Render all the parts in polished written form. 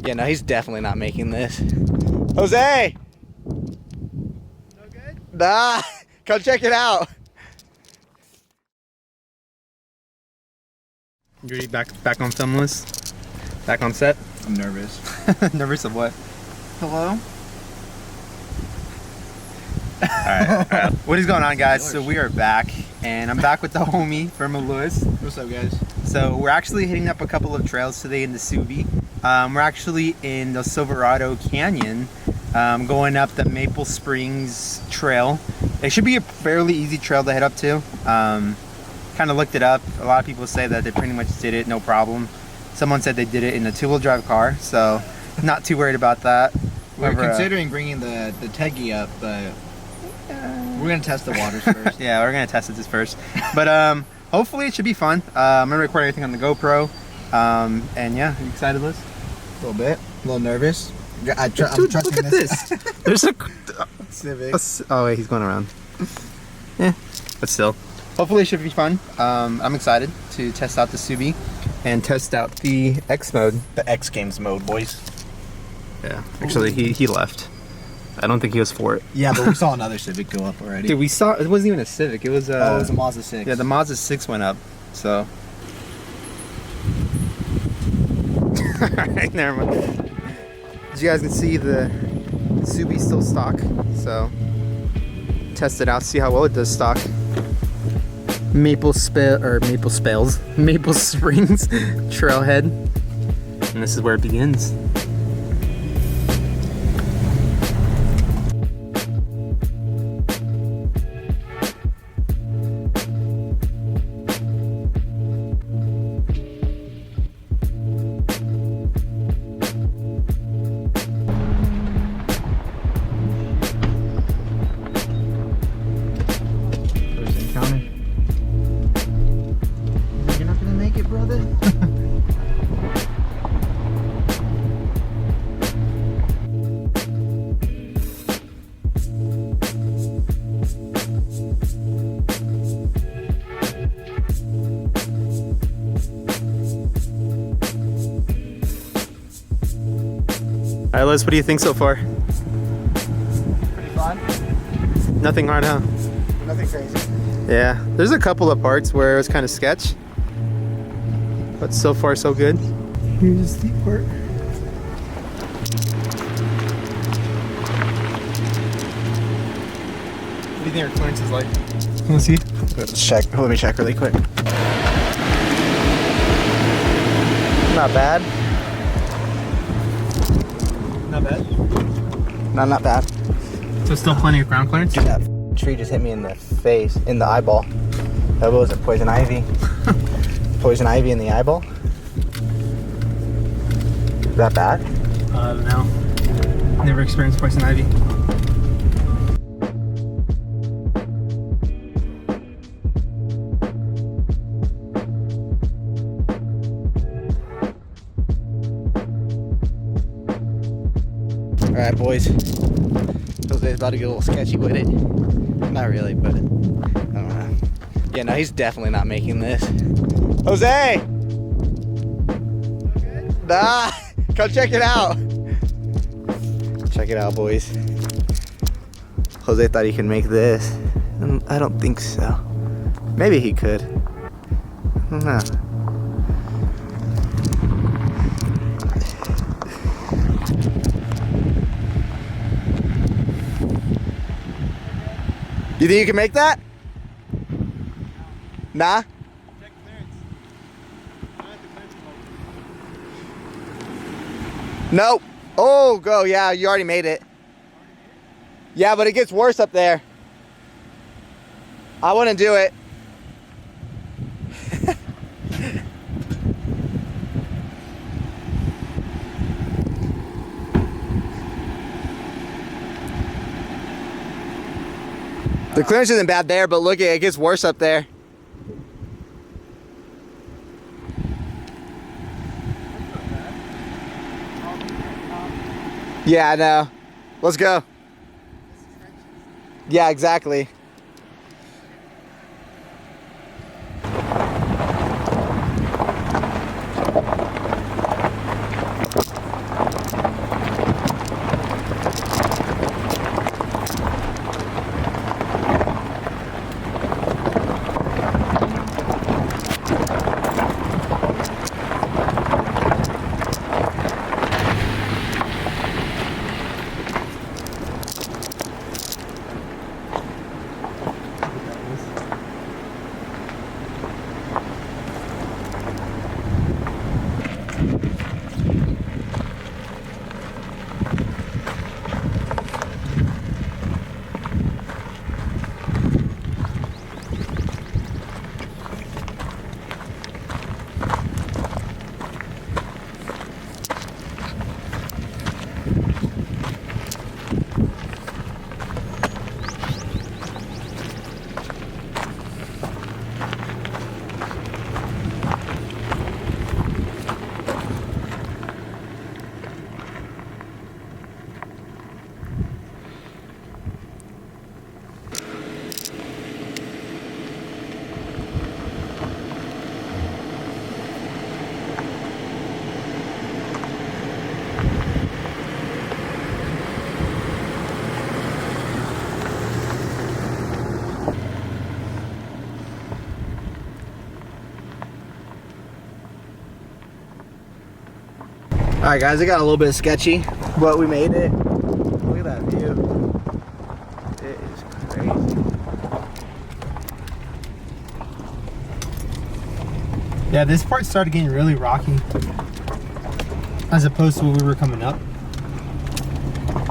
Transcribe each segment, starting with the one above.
Yeah, no, he's definitely not making this. Jose! No good? Nah, come check it out. You back on film list? Back on set? I'm nervous. Nervous of what? Hello? Alright. What is going on, guys? So we are back, and I'm back with the homie, Firma Lewis. What's up, guys? So we're actually hitting up a couple of trails today in the Subie. We're actually in the Silverado Canyon, going up the Maple Springs Trail. It should be a fairly easy trail to head up to. Kind of looked it up. A lot of people say that they pretty much did it, no problem. Someone said they did it in a two-wheel drive car, so not too worried about that. We're considering bringing the Teggy up, but we're gonna test the waters first. Yeah, we're gonna test it first. But hopefully it should be fun. I'm gonna record everything on the GoPro. And yeah, you excited, Liz? A little bit. A little nervous. I'm Dude, trusting look at this. There's a Civic. oh wait, he's going around. Yeah, but still, hopefully it should be fun. I'm excited to test out the Subie and test out the X mode. The X Games mode, boys. Yeah, actually he left. I don't think he was for it. Yeah, but we saw another Civic go up already. Dude, we saw it wasn't even a Civic. It was it was a Mazda 6. Yeah, the Mazda 6 went up. So. Alright, never mind. As you guys can see, the Subie still stock, so test it out, see how well it does stock. Maple Springs Trailhead, and this is where it begins. You're not gonna make it, brother. Alright, Liz, what do you think so far? Pretty fun. Nothing hard, huh? Nothing crazy. Yeah, there's a couple of parts where it was kind of sketch, but so far so good. Here's the steep part. What do you think our clearance is like? Let's see. Let's check. Let me check really quick. Not bad. Not bad. No, not bad. So still plenty of ground clearance? Dude, that tree just hit me in the face, in the eyeball. What was it? Poison ivy. Poison ivy in the eyeball. Is that bad? No. Never experienced poison ivy. Alright, boys. Jose's about to get a little sketchy with it. Not really, but I don't know. Yeah, no, he's definitely not making this. Jose! Okay. Nah, come check it out. Check it out, boys. Jose thought he could make this. I don't think so. Maybe he could. I don't know. You think you can make that? Nah? Check clearance. Not at the clearance mode. Nope. Oh, go. Yeah, you already made it. Yeah, but it gets worse up there. I wouldn't do it. The clearance isn't bad there, but look, it gets worse up there. Yeah, I know. Let's go. Yeah, exactly. All right, guys, it got a little bit sketchy, but we made it. Look at that view. It is crazy. Yeah, this part started getting really rocky as opposed to when we were coming up.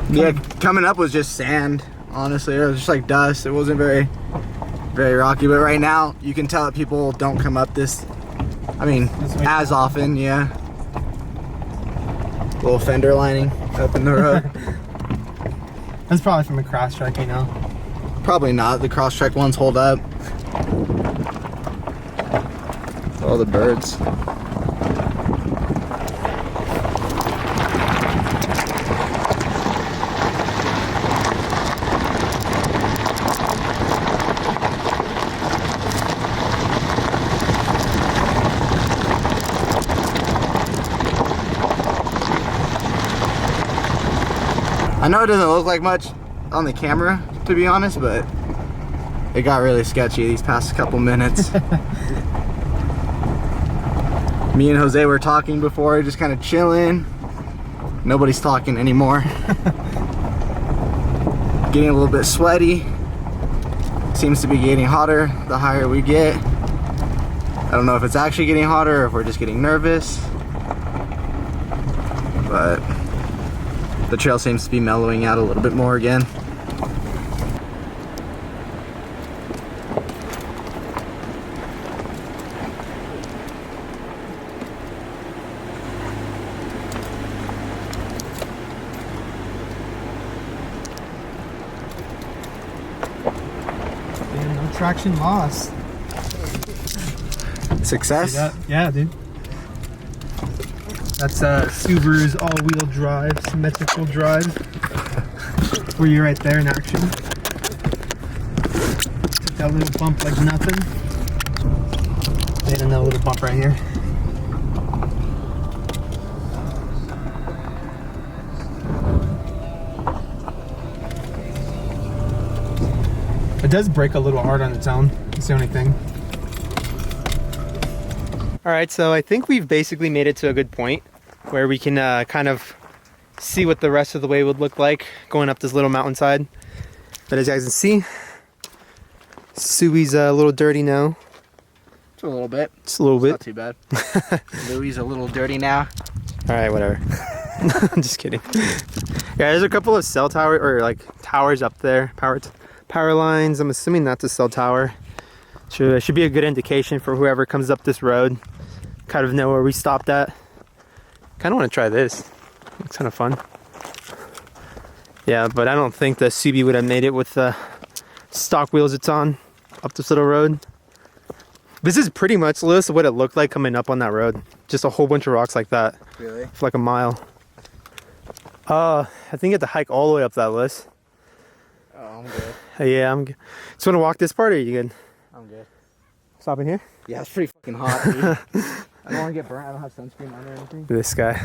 Yeah, coming up was just sand, honestly. It was just like dust. It wasn't very rocky, but right now you can tell that people don't come up this, I mean, as often, yeah. Little fender lining up in the road. That's probably from a Crosstrek, you know. Probably not. The Crosstrek ones hold up. All the birds. I know it doesn't look like much on the camera, to be honest, but it got really sketchy these past couple minutes. Me and Jose were talking before, just kind of chilling. Nobody's talking anymore. Getting a little bit sweaty. Seems to be getting hotter the higher we get. I don't know if it's actually getting hotter or if we're just getting nervous. But the trail seems to be mellowing out a little bit more again. Damn, no traction lost. Success? Yeah, dude. That's Subaru's all-wheel drive, symmetrical drive. Were you right there in action? Took that little bump like nothing. Made another little bump right here. It does brake a little hard on its own. That's the only thing. All right, so I think we've basically made it to a good point where we can kind of see what the rest of the way would look like going up this little mountainside. But as you guys can see, Subie's a little dirty now. Just a little bit. Just a little bit. Not too bad. Louis a little dirty now. All right, whatever. I'm just kidding. Yeah, there's a couple of cell tower or like towers up there, power lines. I'm assuming that's a cell tower. Should be a good indication for whoever comes up this road. Kind of know where we stopped at. Kind of want to try this. It's kind of fun. Yeah, but I don't think the Subie would have made it with the stock wheels it's on up this little road. This is pretty much, Lewis, what it looked like coming up on that road. Just a whole bunch of rocks like that. Really? For like a mile. I think you have to hike all the way up that list. Oh, I'm good. Yeah, I'm good. So want to walk this part or are you good? I'm good. Stopping here? Yeah, it's pretty fucking hot, dude. I don't want to get burnt. I don't have sunscreen on or anything. This guy.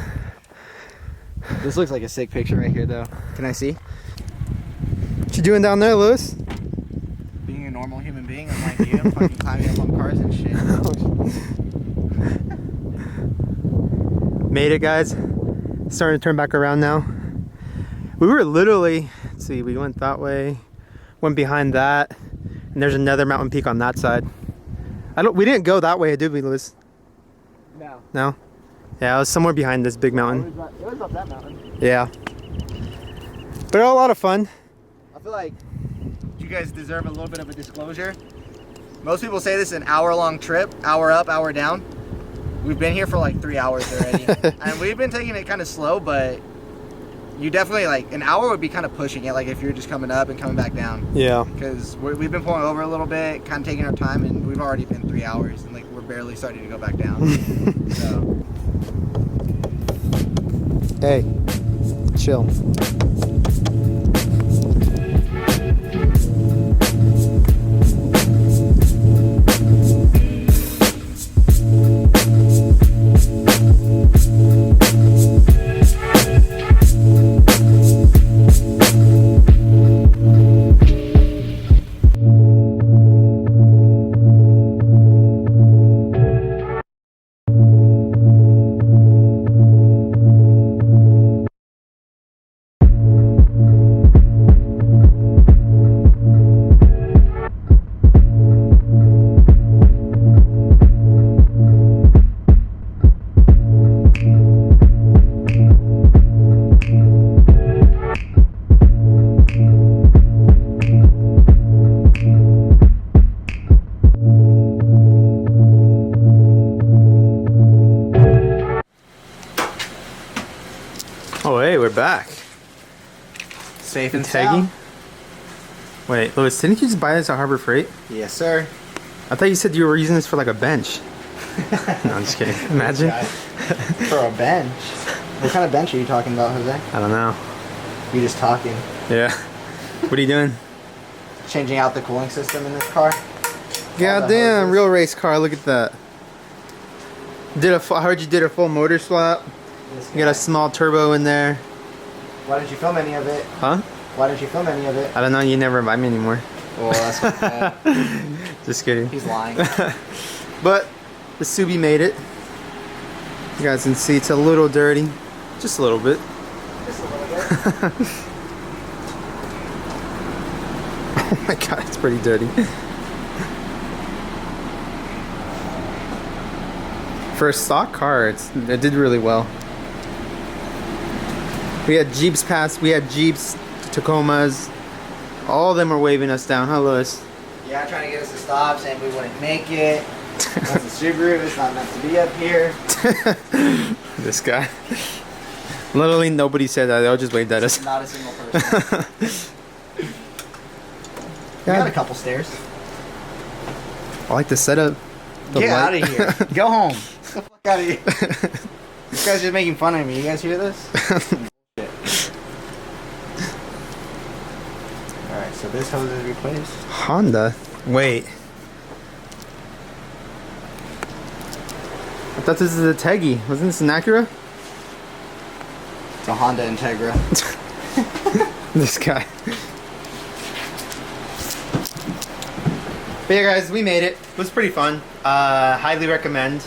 This looks like a sick picture right here, though. Can I see? What you doing down there, Lewis? Being a normal human being, I'm like you. I'm fucking climbing up on cars and shit. Made it, guys. Starting to turn back around now. We were literally, let's see, we went that way, went behind that, and there's another mountain peak on that side. We didn't go that way, did we, Lewis? No. No? Yeah, I was somewhere behind this big mountain. It was up that mountain. Yeah. But a lot of fun. I feel like you guys deserve a little bit of a disclosure. Most people say this is an hour-long trip, hour up, hour down. We've been here for like 3 hours already. And we've been taking it kind of slow, but you definitely, like, an hour would be kind of pushing it, like if you're just coming up and coming back down. Yeah. Because we've been pulling over a little bit, kind of taking our time, and we've already been 3 hours, and like we're barely starting to go back down. So. Hey, chill. Oh, hey, we're back. Safe and Tagging? sound. Wait, Louis, didn't you just buy this at Harbor Freight? Yes, sir. I thought you said you were using this for like a bench. No, I'm just kidding. Imagine. For a bench? What kind of bench are you talking about, Jose? I don't know. You just talking. Yeah. What are you doing? Changing out the cooling system in this car. God damn, real race car. Look at that. I heard you did a full motor swap. You got a small turbo in there. Why didn't you film any of it? Huh? Why didn't you film any of it? I don't know. You never invite me anymore. Well, that's Just kidding. he's lying. But the Subie made it. You guys can see it's a little dirty. Just a little bit. Just a little bit. Oh my god, it's pretty dirty. For a stock car, it did really well. We had Jeeps pass, we had Jeeps, Tacomas. All of them were waving us down, huh, Louis? Yeah, trying to get us to stop, saying we wouldn't make it. That's a Subaru, it's not meant to be up here. This guy. Literally nobody said that, they all just waved at us. Not a single person. We got a couple stairs. I like the setup. The Get out light. of here. Go home. Get the fuck out of here. This guy's just making fun of me. You guys hear this? Alright, so this hose is replaced. Honda? Wait. I thought this is a Teggy. Wasn't this an Acura? It's a Honda Integra. This guy. But yeah, guys, we made it. It was pretty fun. Highly recommend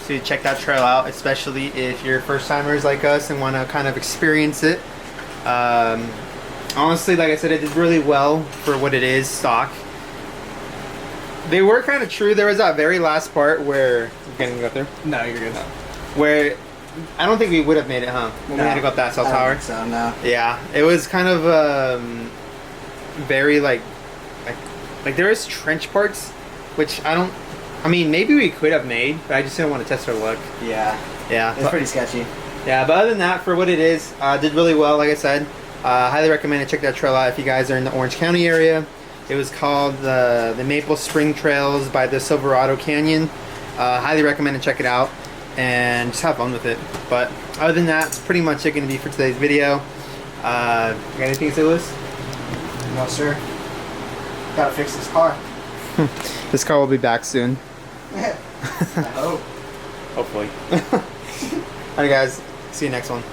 to check that trail out, especially if you're first timers like us and want to kind of experience it. Honestly, like I said, it did really well for what it is, stock. They were kind of true. There was that very last part where... You can't even go through? No, you're good. Where... I don't think we would have made it, huh? When we had to go up that cell tower. So, no. Yeah, it was kind of very like there is trench parts, which I mean, maybe we could have made, but I just didn't want to test our luck. Yeah. Yeah. It's pretty sketchy. Yeah, but other than that, for what it is, did really well, like I said. Highly recommend to check that trail out if you guys are in the Orange County area. It was called the Maple Spring Trails by the Silverado Canyon. Highly recommend to check it out and just have fun with it. But other than that, it's pretty much it going to be for today's video. You got anything to say, Liz? No, sir. Gotta fix this car. This car will be back soon. I hope. Hopefully. Alright guys, see you next one.